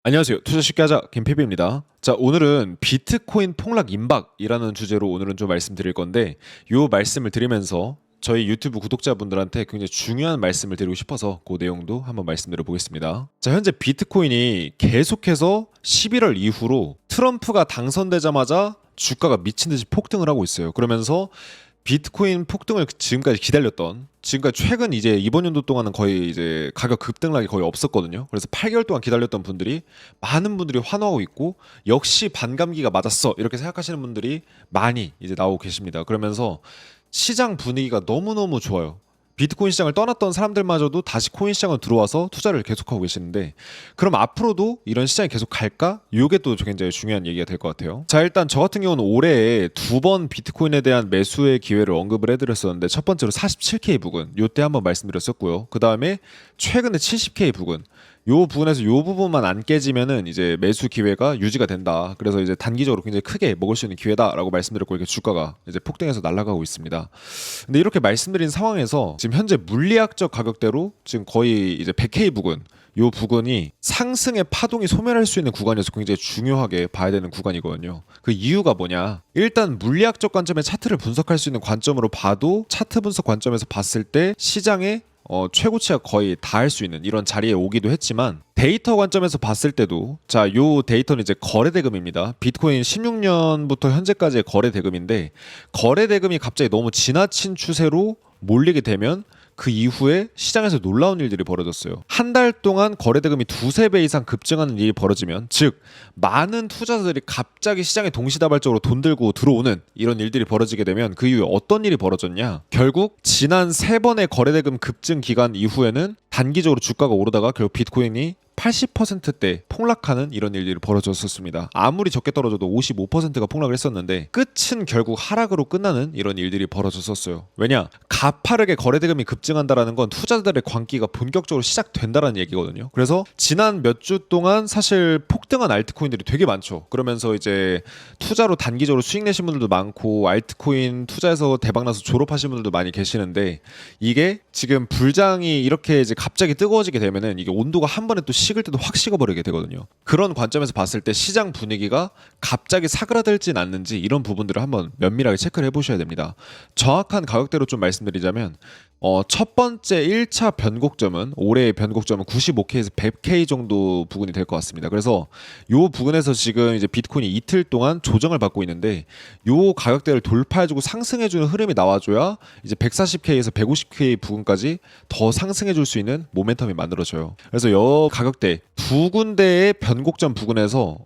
안녕하세요. 투자 쉽게 하자 김PB입니다. 자, 오늘은 비트코인 폭락 임박이라는 주제로 오늘은 좀 말씀드릴 건데, 요 말씀을 드리면서 저희 유튜브 구독자분들한테 굉장히 중요한 말씀을 드리고 싶어서 그 내용도 한번 말씀드려 보겠습니다. 자, 현재 비트코인이 계속해서 11월 이후로 트럼프가 당선되자마자 주가가 미친 듯이 폭등을 하고 있어요. 그러면서 비트코인 폭등을 지금까지 기다렸던, 지금까지 최근 이제 이번 연도 동안은 거의 이제 가격 급등락이 거의 없었거든요. 그래서 8개월 동안 기다렸던 분들이, 많은 분들이 환호하고 있고, 역시 반감기가 맞았어 이렇게 생각하시는 분들이 많이 이제 나오고 계십니다. 그러면서 시장 분위기가 너무너무 좋아요. 비트코인 시장을 떠났던 사람들마저도 다시 코인 시장을 들어와서 투자를 계속하고 계시는데, 그럼 앞으로도 이런 시장이 계속 갈까? 이게 또 굉장히 중요한 얘기가 될 것 같아요. 자, 일단 저 같은 경우는 올해에 2번 비트코인에 대한 매수의 기회를 언급을 해드렸었는데, 첫 번째로 47K 부근, 요때 한번 말씀드렸었고요. 그 다음에 최근에 70K 부근, 요 부분에서 요 부분만 안 깨지면은 이제 매수 기회가 유지가 된다. 그래서 이제 단기적으로 굉장히 크게 먹을 수 있는 기회다라고 말씀드렸고, 이렇게 주가가 이제 폭등해서 날아가고 있습니다. 근데 이렇게 말씀드린 상황에서 지금 현재 물리학적 가격대로 지금 거의 이제 100K 부근, 요 부근이 상승의 파동이 소멸할 수 있는 구간이어서 굉장히 중요하게 봐야 되는 구간이거든요. 그 이유가 뭐냐? 일단 물리학적 관점의 차트를 분석할 수 있는 관점으로 봐도, 차트 분석 관점에서 봤을 때 시장의 최고치가 거의 닿을 수 있는 이런 자리에 오기도 했지만, 데이터 관점에서 봤을 때도, 자, 요 데이터는 이제 거래 대금입니다. 비트코인 16년부터 현재까지의 거래 대금인데, 거래 대금이 갑자기 너무 지나친 추세로 몰리게 되면 그 이후에 시장에서 놀라운 일들이 벌어졌어요. 한 달 동안 거래 대금이 두세 배 이상 급증하는 일이 벌어지면, 즉 많은 투자자들이 갑자기 시장에 동시다발적으로 돈 들고 들어오는 이런 일들이 벌어지게 되면, 그 이후에 어떤 일이 벌어졌냐? 결국 지난 3번의 거래 대금 급증 기간 이후에는 단기적으로 주가가 오르다가 결국 비트코인이 80%대 폭락하는 이런 일들이 벌어졌었습니다. 아무리 적게 떨어져도 55%가 폭락을 했었는데, 끝은 결국 하락으로 끝나는 이런 일들이 벌어졌었어요. 왜냐? 가파르게 거래대금이 급증한다라는 건 투자자들의 광기가 본격적으로 시작된다라는 얘기거든요. 그래서 지난 몇 주 동안 사실 폭등한 알트코인들이 되게 많죠. 그러면서 이제 투자로 단기적으로 수익 내신 분들도 많고, 알트코인 투자해서 대박나서 졸업하신 분들도 많이 계시는데, 이게 지금 불장이 이렇게 이제 갑자기 뜨거워지게 되면은 이게 온도가 한 번에 또 식을 때도 확 식어버리게 되거든요. 그런 관점에서 봤을 때 시장 분위기가 갑자기 사그라들진 않는지, 이런 부분들을 한번 면밀하게 체크를 해보셔야 됩니다. 정확한 가격대로 좀 말씀드리자면, 첫 번째 1차 변곡점은, 올해의 변곡점은 95K에서 100K 정도 부근이 될 것 같습니다. 그래서 요 부근에서 지금 이제 비트코인이 이틀 동안 조정을 받고 있는데, 요 가격대를 돌파해주고 상승해주는 흐름이 나와줘야 이제 140K에서 150K 부근까지 더 상승해줄 수 있는 모멘텀이 만들어져요. 그래서 요 가격대 두 군데의 변곡점 부근에서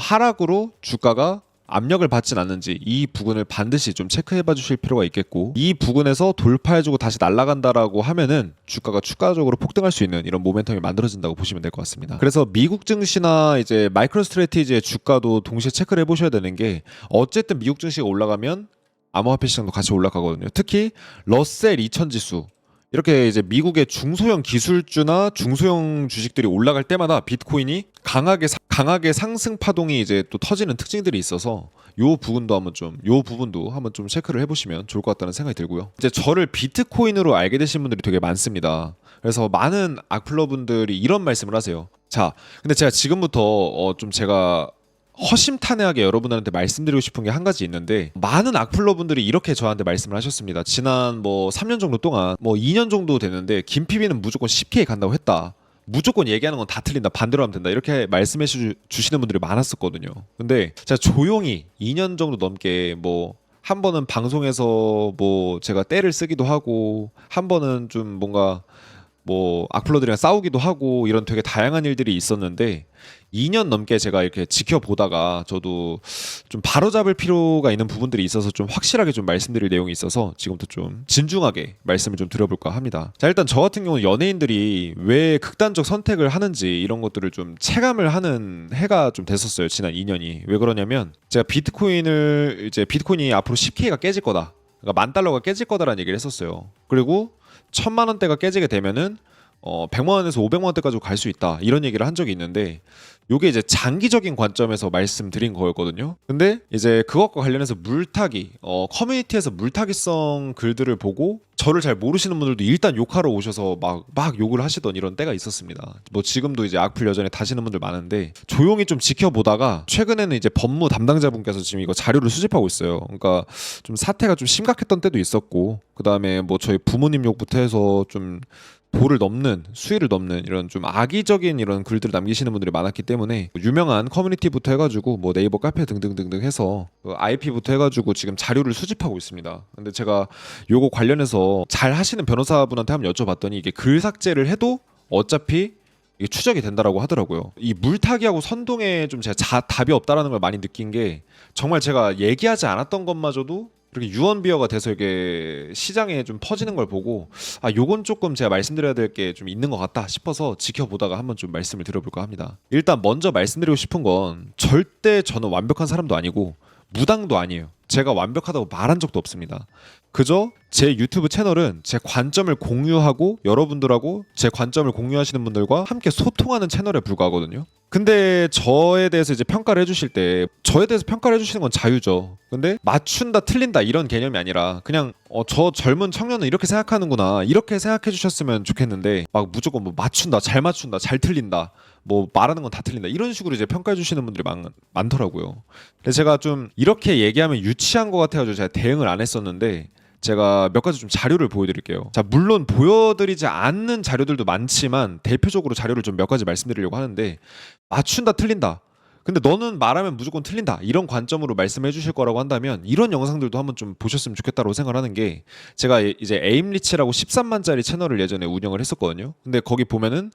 하락으로 주가가 압력을 받진 않는지, 이 부분을 반드시 좀 체크해봐 주실 필요가 있겠고, 이 부분에서 돌파해주고 다시 날아간다라고 하면은 주가가 추가적으로 폭등할 수 있는 이런 모멘텀이 만들어진다고 보시면 될 것 같습니다. 그래서 미국 증시나 이제 마이크로 스트래티지의 주가도 동시에 체크를 해보셔야 되는 게, 어쨌든 미국 증시가 올라가면 암호화폐 시장도 같이 올라가거든요. 특히 러셀 2000 지수, 이렇게 이제 미국의 중소형 기술주나 중소형 주식들이 올라갈 때마다 비트코인이 강하게 상승 파동이 이제 또 터지는 특징들이 있어서, 요 부분도 한번 좀 체크를 해보시면 좋을 것 같다는 생각이 들고요. 이제 저를 비트코인으로 알게 되신 분들이 되게 많습니다. 그래서 많은 악플러분들이 이런 말씀을 하세요. 자, 근데 제가 지금부터 좀 제가 허심탄회하게 여러분들한테 말씀드리고 싶은 게 한 가지 있는데, 많은 악플러분들이 이렇게 저한테 말씀을 하셨습니다. 지난 3년 정도 동안, 2년 정도 됐는데, 김PB는 무조건 10K 간다고 했다, 무조건 얘기하는 건 다 틀린다, 반대로 하면 된다, 이렇게 말씀해 주시는 분들이 많았었거든요. 근데 제가 조용히 2년 정도 넘게 한 번은 방송에서 제가 떼를 쓰기도 하고, 한 번은 좀 뭔가 악플러들이랑 싸우기도 하고, 이런 되게 다양한 일들이 있었는데, 2년 넘게 제가 이렇게 지켜보다가 저도 좀 바로잡을 필요가 있는 부분들이 있어서 좀 확실하게 좀 말씀드릴 내용이 있어서 지금부터 좀 진중하게 말씀을 좀 드려볼까 합니다. 자, 일단 저 같은 경우는 연예인들이 왜 극단적 선택을 하는지, 이런 것들을 좀 체감을 하는 해가 좀 됐었어요, 지난 2년이. 왜 그러냐면, 제가 비트코인이 앞으로 10K가 깨질 거다, 그러니까 $10,000가 깨질 거다라는 얘기를 했었어요. 그리고 1,000만 원대가 깨지게 되면은 100만 원에서 500만 원대까지 갈 수 있다 이런 얘기를 한 적이 있는데 요게 이제 장기적인 관점에서 말씀드린 거였거든요. 근데 이제 그것과 관련해서 물타기 커뮤니티에서 물타기성 글들을 보고 저를 잘 모르시는 분들도 일단 욕하러 오셔서 막 욕을 하시던 이런 때가 있었습니다. 뭐 지금도 이제 악플 여전히 다시는 분들 많은데 조용히 좀 지켜보다가 최근에는 이제 법무 담당자분께서 지금 이거 자료를 수집하고 있어요. 그러니까 좀 사태가 좀 심각했던 때도 있었고 그다음에 뭐 저희 부모님 욕부터 해서 좀 도를 넘는 수위를 넘는 이런 좀 악의적인 이런 글들을 남기시는 분들이 많았기 때문에 유명한 커뮤니티부터 해가지고 뭐 네이버 카페 등등등등 해서 IP부터 해가지고 지금 자료를 수집하고 있습니다. 근데 제가 요거 관련해서 잘 하시는 변호사분한테 한번 여쭤봤더니 이게 글 삭제를 해도 어차피 이게 추적이 된다라고 하더라고요. 이 물타기하고 선동에 좀 제가 답이 없다라는 걸 많이 느낀 게 정말 제가 얘기하지 않았던 것마저도 이렇게 유언비어가 돼서 이게 시장에 좀 퍼지는 걸 보고 요건 조금 제가 말씀드려야 될 게 좀 있는 것 같다 싶어서 지켜보다가 한번 좀 말씀을 드려볼까 합니다. 일단 먼저 말씀드리고 싶은 건 절대 저는 완벽한 사람도 아니고 무당도 아니에요. 제가 완벽하다고 말한 적도 없습니다. 그저 제 유튜브 채널은 제 관점을 공유하고 여러분들하고 제 관점을 공유하시는 분들과 함께 소통하는 채널에 불과하거든요. 근데 저에 대해서 이제 평가를 해주실 때 저에 대해서 평가를 해주시는 건 자유죠. 근데 맞춘다 틀린다 이런 개념이 아니라 그냥 저 젊은 청년은 이렇게 생각하는구나 이렇게 생각해 주셨으면 좋겠는데 막 무조건 뭐 맞춘다 잘 맞춘다 잘 틀린다 뭐 말하는 건 다 틀린다 이런 식으로 이제 평가해 주시는 분들이 많더라고요. 근데 제가 좀 이렇게 얘기하면 유치한 것 같아가지고 제가 대응을 안 했었는데 제가 몇 가지 좀 자료를 보여드릴게요. 자, 물론 보여드리지 않는 자료들도 많지만 대표적으로 자료를 좀 몇 가지 말씀드리려고 하는데 맞춘다 틀린다. 근데 너는 말하면 무조건 틀린다. 이런 관점으로 말씀해 주실 거라고 한다면 이런 영상들도 한번 좀 보셨으면 좋겠다고 생각을 하는 게 제가 이제 에임리치라고 13만짜리 채널을 예전에 운영을 했었거든요. 근데 거기 보면은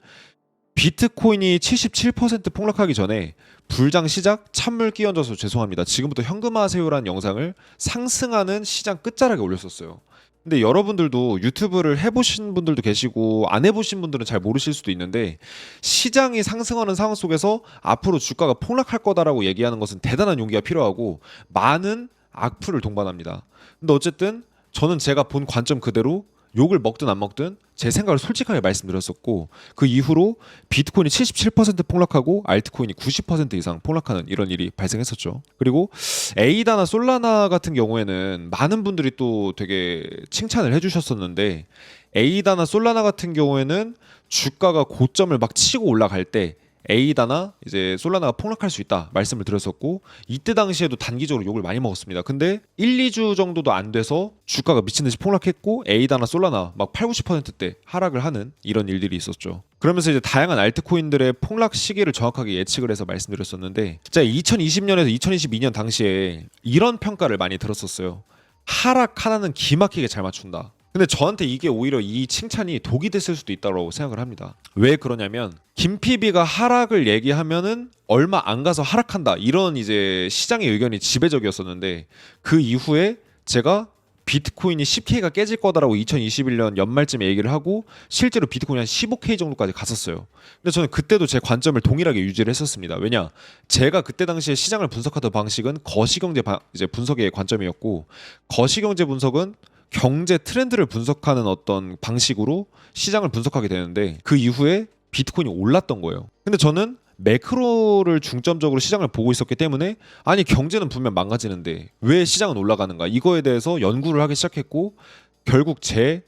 비트코인이 77% 폭락하기 전에 불장 시작 찬물 끼얹어서 죄송합니다. 지금부터 현금화하세요라는 영상을 상승하는 시장 끝자락에 올렸었어요. 근데 여러분들도 유튜브를 해보신 분들도 계시고 안 해보신 분들은 잘 모르실 수도 있는데 시장이 상승하는 상황 속에서 앞으로 주가가 폭락할 거다라고 얘기하는 것은 대단한 용기가 필요하고 많은 악플을 동반합니다. 근데 어쨌든 저는 제가 본 관점 그대로 욕을 먹든 안 먹든 제 생각을 솔직하게 말씀드렸었고 그 이후로 비트코인이 77% 폭락하고 알트코인이 90% 이상 폭락하는 이런 일이 발생했었죠. 그리고 에이다나 솔라나 같은 경우에는 많은 분들이 또 되게 칭찬을 해주셨었는데 에이다나 솔라나 같은 경우에는 주가가 고점을 막 치고 올라갈 때 에이다나 이제 솔라나가 폭락할 수 있다 말씀을 드렸었고 이때 당시에도 단기적으로 욕을 많이 먹었습니다. 근데 1, 2주 정도도 안 돼서 주가가 미친 듯이 폭락했고 에이다나 솔라나 막 8, 90%대 하락을 하는 이런 일들이 있었죠. 그러면서 이제 다양한 알트코인들의 폭락 시기를 정확하게 예측을 해서 말씀드렸었는데 진짜 2020년에서 2022년 당시에 이런 평가를 많이 들었었어요. 하락 하나는 기막히게 잘 맞춘다. 근데 저한테 이게 오히려 이 칭찬이 독이 됐을 수도 있다고 생각을 합니다. 왜 그러냐면 김PB가 하락을 얘기하면은 얼마 안 가서 하락한다 이런 이제 시장의 의견이 지배적이었었는데 그 이후에 제가 비트코인이 10K가 깨질 거다라고 2021년 연말쯤에 얘기를 하고 실제로 비트코인이 한 15K 정도까지 갔었어요. 근데 저는 그때도 제 관점을 동일하게 유지를 했었습니다. 왜냐? 제가 그때 당시에 시장을 분석하던 방식은 거시경제 이제 분석의 관점이었고 거시경제 분석은 경제 트렌드를 분석하는 어떤 방식으로 시장을 분석하게 되는데 그 이후에 비트코인이 올랐던 거예요. 근데 저는 매크로를 중점적으로 시장을 보고 있었기 때문에 아니 경제는 분명 망가지는데 왜 시장은 올라가는가 이거에 대해서 연구를 하기 시작했고 결국 제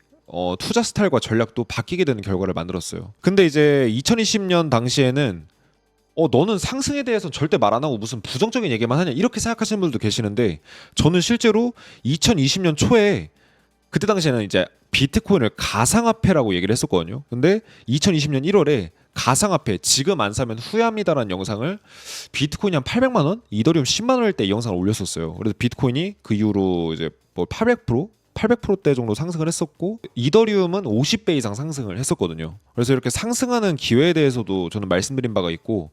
투자 스타일과 전략도 바뀌게 되는 결과를 만들었어요. 근데 이제 2020년 당시에는 너는 상승에 대해서는 절대 말 안 하고 무슨 부정적인 얘기만 하냐 이렇게 생각하시는 분들도 계시는데 저는 실제로 2020년 초에 그때 당시에는 이제 비트코인을 가상화폐라고 얘기를 했었거든요. 근데 2020년 1월에 가상화폐 지금 안 사면 후회합니다라는 영상을 비트코인이 한 800만 원, 이더리움 10만 원일 때 이 영상을 올렸었어요. 그래서 비트코인이 그 이후로 이제 뭐 800%대 정도 상승을 했었고 이더리움은 50배 이상 상승을 했었거든요. 그래서 이렇게 상승하는 기회에 대해서도 저는 말씀드린 바가 있고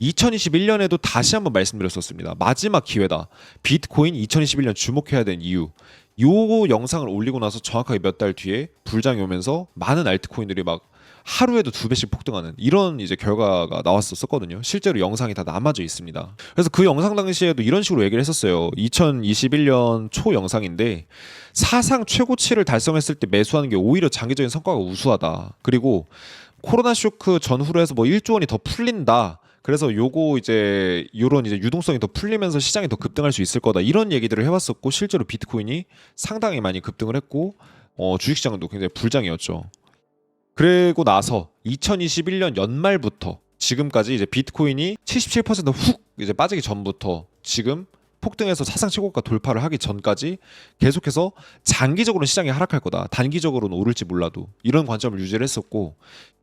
2021년에도 다시 한번 말씀드렸었습니다. 마지막 기회다. 비트코인 2021년 주목해야 되는 이유. 요 영상을 올리고 나서 정확하게 몇 달 뒤에 불장이 오면서 많은 알트코인들이 막 하루에도 2배씩 폭등하는 이런 이제 결과가 나왔었거든요. 실제로 영상이 다 남아져 있습니다. 그래서 그 영상 당시에도 이런 식으로 얘기를 했었어요. 2021년 초 영상인데 사상 최고치를 달성했을 때 매수하는 게 오히려 장기적인 성과가 우수하다. 그리고 코로나 쇼크 전후로 해서 뭐 1조 원이 더 풀린다. 그래서 요거 이제 요런 이제 유동성이 더 풀리면서 시장이 더 급등할 수 있을 거다. 이런 얘기들을 해왔었고 실제로 비트코인이 상당히 많이 급등을 했고 주식시장도 굉장히 불장이었죠. 그리고 나서 2021년 연말부터 지금까지 이제 비트코인이 77%훅 이제 빠지기 전부터 지금 폭등해서 사상 최고가 돌파를 하기 전까지 계속해서 장기적으로 시장이 하락할 거다. 단기적으로는 오를지 몰라도 이런 관점을 유지를 했었고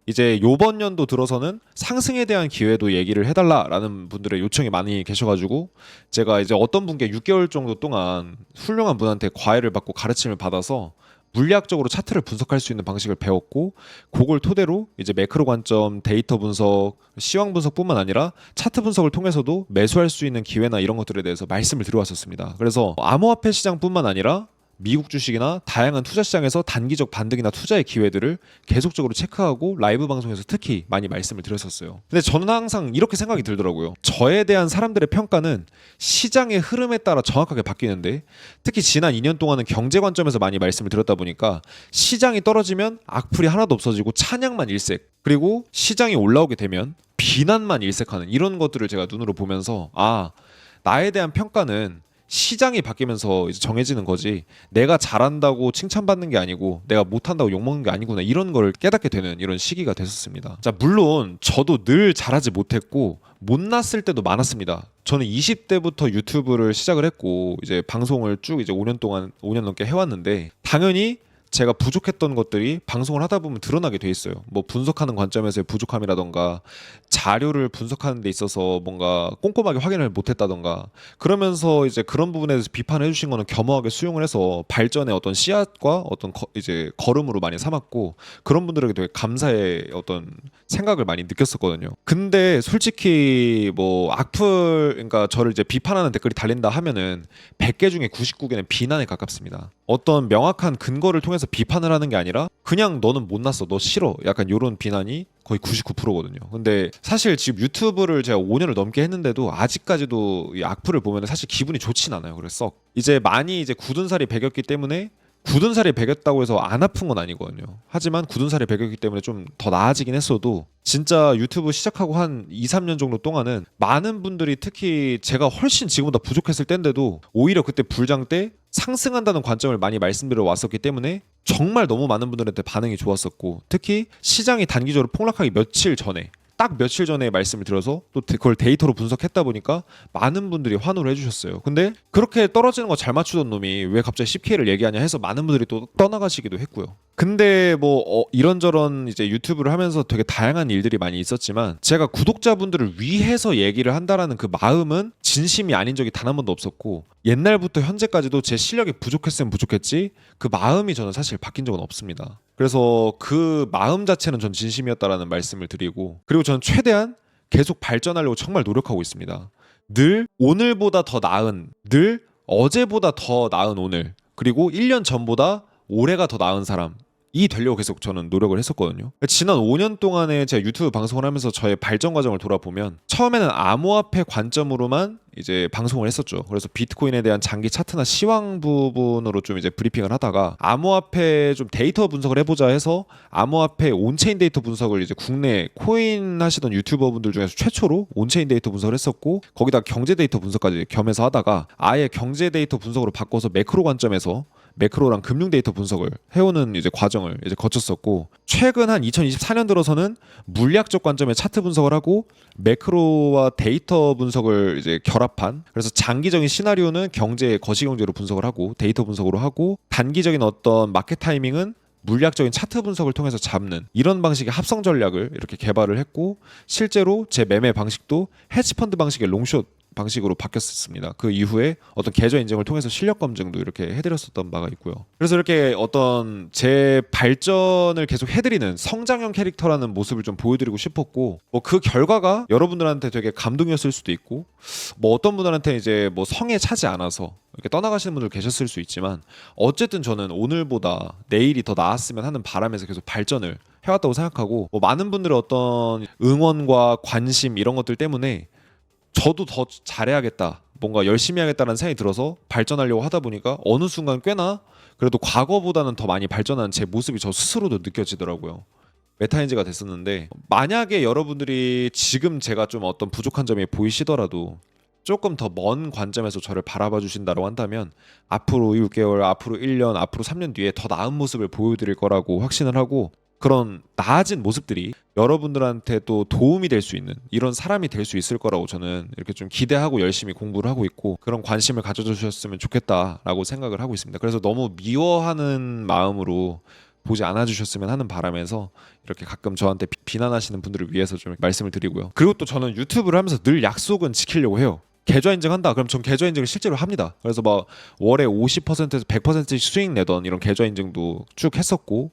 이제 요번 연도 들어서는 상승에 대한 기회도 얘기를 해달라라는 분들의 요청이 많이 계셔가지고 제가 이제 어떤 분께 6개월 정도 동안 훌륭한 분한테 과외를 받고 가르침을 받아서 물리학적으로 차트를 분석할 수 있는 방식을 배웠고 그걸 토대로 이제 매크로 관점, 데이터 분석, 시황 분석뿐만 아니라 차트 분석을 통해서도 매수할 수 있는 기회나 이런 것들에 대해서 말씀을 드려왔었습니다. 그래서 암호화폐 시장뿐만 아니라 미국 주식이나 다양한 투자 시장에서 단기적 반등이나 투자의 기회들을 계속적으로 체크하고 라이브 방송에서 특히 많이 말씀을 드렸었어요. 근데 저는 항상 이렇게 생각이 들더라고요. 저에 대한 사람들의 평가는 시장의 흐름에 따라 정확하게 바뀌는데 특히 지난 2년 동안은 경제 관점에서 많이 말씀을 드렸다 보니까 시장이 떨어지면 악플이 하나도 없어지고 찬양만 일색, 그리고 시장이 올라오게 되면 비난만 일색하는 이런 것들을 제가 눈으로 보면서 나에 대한 평가는 시장이 바뀌면서 이제 정해지는 거지 내가 잘한다고 칭찬받는 게 아니고 내가 못한다고 욕먹는 게 아니구나 이런 걸 깨닫게 되는 이런 시기가 됐었습니다. 자, 물론 저도 늘 잘하지 못했고 못났을 때도 많았습니다. 저는 20대부터 유튜브를 시작을 했고 이제 방송을 쭉 이제 5년 넘게 해왔는데 당연히 제가 부족했던 것들이 방송을 하다 보면 드러나게 돼 있어요. 뭐 분석하는 관점에서의 부족함이라던가 자료를 분석하는 데 있어서 뭔가 꼼꼼하게 확인을 못했다던가 그러면서 이제 그런 부분에 대해서 비판해 주신 거는 겸허하게 수용을 해서 발전의 어떤 씨앗과 어떤 이제 걸음으로 많이 삼았고 그런 분들에게 되게 감사의 어떤 생각을 많이 느꼈었거든요. 근데 솔직히 뭐 악플 그러니까 저를 이제 비판하는 댓글이 달린다 하면은 100개 중에 99개는 비난에 가깝습니다. 어떤 명확한 근거를 통해서 비판을 하는 게 아니라 그냥 너는 못났어, 너 싫어, 약간 요런 비난이 거의 99%거든요. 근데 사실 지금 유튜브를 제가 5년을 넘게 했는데도 아직까지도 이 악플을 보면 사실 기분이 좋진 않아요. 그래서 이제 많이 이제 굳은 살이 배겼기 때문에 굳은 살이 배겼다고 해서 안 아픈 건 아니거든요. 하지만 굳은 살이 배겼기 때문에 좀 더 나아지긴 했어도 진짜 유튜브 시작하고 한 2, 3년 정도 동안은 많은 분들이 특히 제가 훨씬 지금보다 부족했을 때인데도 오히려 그때 불장 때 상승한다는 관점을 많이 말씀드려 왔었기 때문에 정말 너무 많은 분들한테 반응이 좋았었고 특히 시장이 단기적으로 폭락하기 며칠 전에 딱 며칠 전에 말씀을 드려서 또 그걸 데이터로 분석했다 보니까 많은 분들이 환호를 해주셨어요. 근데 그렇게 떨어지는 거 잘 맞추던 놈이 왜 갑자기 10K를 얘기하냐 해서 많은 분들이 또 떠나가시기도 했고요. 근데 뭐 이런저런 이제 유튜브를 하면서 되게 다양한 일들이 많이 있었지만 제가 구독자분들을 위해서 얘기를 한다라는 그 마음은 진심이 아닌 적이 단 한 번도 없었고 옛날부터 현재까지도 제 실력이 부족했으면 부족했지 그 마음이 저는 사실 바뀐 적은 없습니다. 그래서 그 마음 자체는 전 진심이었다라는 말씀을 드리고 그리고 저는 최대한 계속 발전하려고 정말 노력하고 있습니다. 늘 오늘보다 더 나은, 늘 어제보다 더 나은 오늘, 그리고 1년 전보다 올해가 더 나은 사람 이 되려고 계속 저는 노력을 했었거든요. 지난 5년 동안에 제가 유튜브 방송을 하면서 저의 발전 과정을 돌아보면 처음에는 암호화폐 관점으로만 이제 방송을 했었죠. 그래서 비트코인에 대한 장기 차트나 시황 부분으로 좀 이제 브리핑을 하다가 암호화폐 좀 데이터 분석을 해보자 해서 암호화폐 온체인 데이터 분석을 이제 국내 코인 하시던 유튜버분들 중에서 최초로 온체인 데이터 분석을 했었고 거기다 경제 데이터 분석까지 겸해서 하다가 아예 경제 데이터 분석으로 바꿔서 매크로 관점에서 매크로랑 금융 데이터 분석을 해오는 이제 과정을 이제 거쳤었고 최근 한 2024년 들어서는 물리학적 관점의 차트 분석을 하고 매크로와 데이터 분석을 이제 결합한 그래서 장기적인 시나리오는 경제 거시경제로 분석을 하고 데이터 분석으로 하고 단기적인 어떤 마켓 타이밍은 물리학적인 차트 분석을 통해서 잡는 이런 방식의 합성 전략을 이렇게 개발을 했고 실제로 제 매매 방식도 헤지펀드 방식의 롱숏 방식으로 바뀌었습니다. 그 이후에 어떤 계좌 인증을 통해서 실력 검증도 이렇게 해드렸었던 바가 있고요. 그래서 이렇게 어떤 제 발전을 계속 해드리는 성장형 캐릭터라는 모습을 좀 보여드리고 싶었고, 뭐 그 결과가 여러분들한테 되게 감동이었을 수도 있고, 뭐 어떤 분들한테 이제 뭐 성에 차지 않아서 이렇게 떠나가시는 분들 계셨을 수 있지만, 어쨌든 저는 오늘보다 내일이 더 나았으면 하는 바람에서 계속 발전을 해왔다고 생각하고, 뭐 많은 분들의 어떤 응원과 관심 이런 것들 때문에 저도 더 잘해야겠다, 뭔가 열심히 해야겠다는 생각이 들어서 발전하려고 하다 보니까 어느 순간 꽤나 그래도 과거보다는 더 많이 발전한 제 모습이 저 스스로도 느껴지더라고요. 메타인지가 됐었는데, 만약에 여러분들이 지금 제가 좀 어떤 부족한 점이 보이시더라도 조금 더 먼 관점에서 저를 바라봐 주신다고 한다면 앞으로 6개월, 앞으로 1년, 앞으로 3년 뒤에 더 나은 모습을 보여드릴 거라고 확신을 하고, 그런 나아진 모습들이 여러분들한테 또 도움이 될 수 있는 이런 사람이 될 수 있을 거라고 저는 이렇게 좀 기대하고 열심히 공부를 하고 있고, 그런 관심을 가져주셨으면 좋겠다라고 생각을 하고 있습니다. 그래서 너무 미워하는 마음으로 보지 않아 주셨으면 하는 바람에서 이렇게 가끔 저한테 비난하시는 분들을 위해서 좀 말씀을 드리고요. 그리고 또 저는 유튜브를 하면서 늘 약속은 지키려고 해요. 계좌 인증한다. 그럼 전 계좌 인증을 실제로 합니다. 그래서 막 월에 50%에서 100%씩 수익 내던 이런 계좌 인증도 쭉 했었고,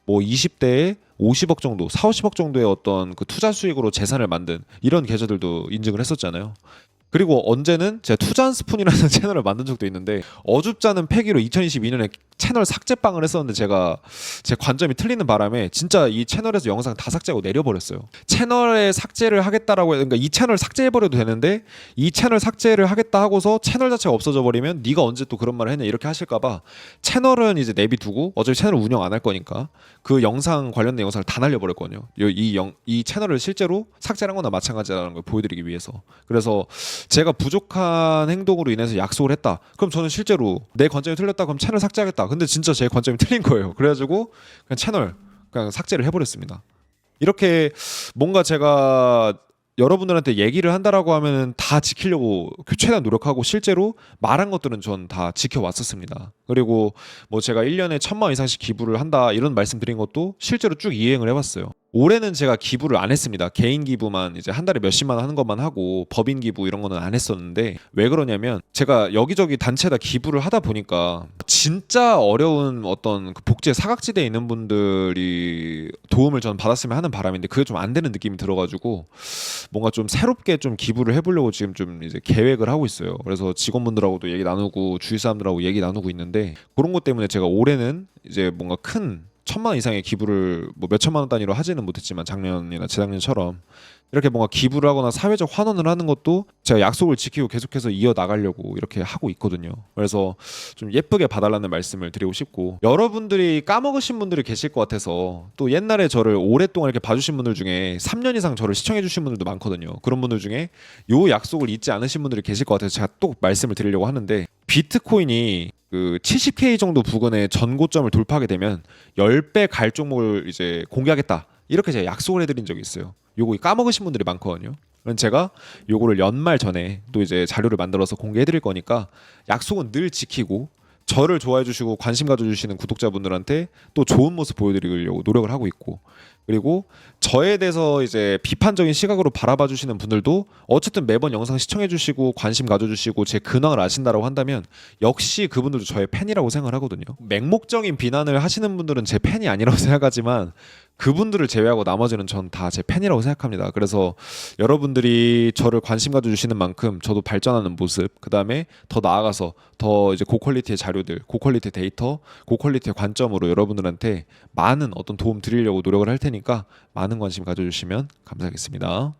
뭐 20대에 50억 정도, 4, 50억 정도의 어떤 그 투자 수익으로 재산을 만든 이런 계좌들도 인증을 했었잖아요. 그리고 언제는 제가 투자 한 스푼이라는 채널을 만든 적도 있는데, 어줍잖은 패기로 2022년에 채널 삭제빵을 했었는데, 제가 제 관점이 틀리는 바람에 진짜 이 채널에서 영상 다 삭제하고 내려버렸어요. 채널에 삭제를 하겠다라고, 그러니까 이 채널 삭제해버려도 되는데 이 채널 삭제를 하겠다 하고서 채널 자체가 없어져 버리면 네가 언제 또 그런 말을 했냐 이렇게 하실까봐 채널은 이제 내비두고, 어차피 채널 운영 안 할 거니까 그 영상 관련된 영상을 다 날려버렸거든요. 이 채널을 실제로 삭제한 거나 마찬가지라는 걸 보여드리기 위해서. 그래서 제가 부족한 행동으로 인해서 약속을 했다. 그럼 저는 실제로 내 관점이 틀렸다. 그럼 채널 삭제하겠다. 근데 진짜 제 관점이 틀린 거예요. 그래가지고 그냥 채널 그냥 삭제를 해버렸습니다. 이렇게 뭔가 제가 여러분들한테 얘기를 한다라고 하면은 다 지키려고 최대한 노력하고, 실제로 말한 것들은 전 다 지켜왔었습니다. 그리고 뭐 제가 1년에 1,000만 원 이상씩 기부를 한다 이런 말씀 드린 것도 실제로 쭉 이행을 해봤어요. 올해는 제가 기부를 안 했습니다. 개인 기부만 이제 한 달에 몇십만 원 하는 것만 하고, 법인 기부 이런 거는 안 했었는데, 왜 그러냐면 제가 여기저기 단체에다 기부를 하다 보니까 진짜 어려운 어떤 그 복지의 사각지대에 있는 분들이 도움을 전 받았으면 하는 바람인데, 그게 좀 안 되는 느낌이 들어가지고 뭔가 좀 새롭게 좀 기부를 해보려고 지금 좀 이제 계획을 하고 있어요. 그래서 직원분들하고도 얘기 나누고 주위 사람들하고 얘기 나누고 있는데, 그런 것 때문에 제가 올해는 이제 뭔가 큰 1,000만 원 이상의 기부를 뭐 몇천만 원 단위로 하지는 못했지만 작년이나 재작년처럼 이렇게 뭔가 기부를 하거나 사회적 환원을 하는 것도 제가 약속을 지키고 계속해서 이어나가려고 이렇게 하고 있거든요. 그래서 좀 예쁘게 봐달라는 말씀을 드리고 싶고, 여러분들이 까먹으신 분들이 계실 것 같아서, 또 옛날에 저를 오랫동안 이렇게 봐주신 분들 중에 3년 이상 저를 시청해 주신 분들도 많거든요. 그런 분들 중에 요 약속을 잊지 않으신 분들이 계실 것 같아서 제가 또 말씀을 드리려고 하는데, 비트코인이 그 70K 정도 부근의 전고점을 돌파하게 되면 10배 갈 종목을 이제 공개하겠다, 이렇게 제가 약속을 해드린 적이 있어요. 요거 까먹으신 분들이 많거든요. 그럼 제가 요거를 연말 전에 또 이제 자료를 만들어서 공개해드릴 거니까 약속은 늘 지키고, 저를 좋아해 주시고 관심 가져주시는 구독자분들한테 또 좋은 모습 보여드리려고 노력을 하고 있고, 그리고 저에 대해서 이제 비판적인 시각으로 바라봐 주시는 분들도 어쨌든 매번 영상 시청해 주시고 관심 가져주시고 제 근황을 아신다라고 한다면 역시 그분들도 저의 팬이라고 생각을 하거든요. 맹목적인 비난을 하시는 분들은 제 팬이 아니라고 생각하지만, 그분들을 제외하고 나머지는 전 다 제 팬이라고 생각합니다. 그래서 여러분들이 저를 관심 가져주시는 만큼 저도 발전하는 모습, 그 다음에 더 나아가서 더 이제 고퀄리티의 자료들, 고퀄리티의 데이터, 고퀄리티의 관점으로 여러분들한테 많은 어떤 도움 드리려고 노력을 할 테니까 많은 관심 가져주시면 감사하겠습니다.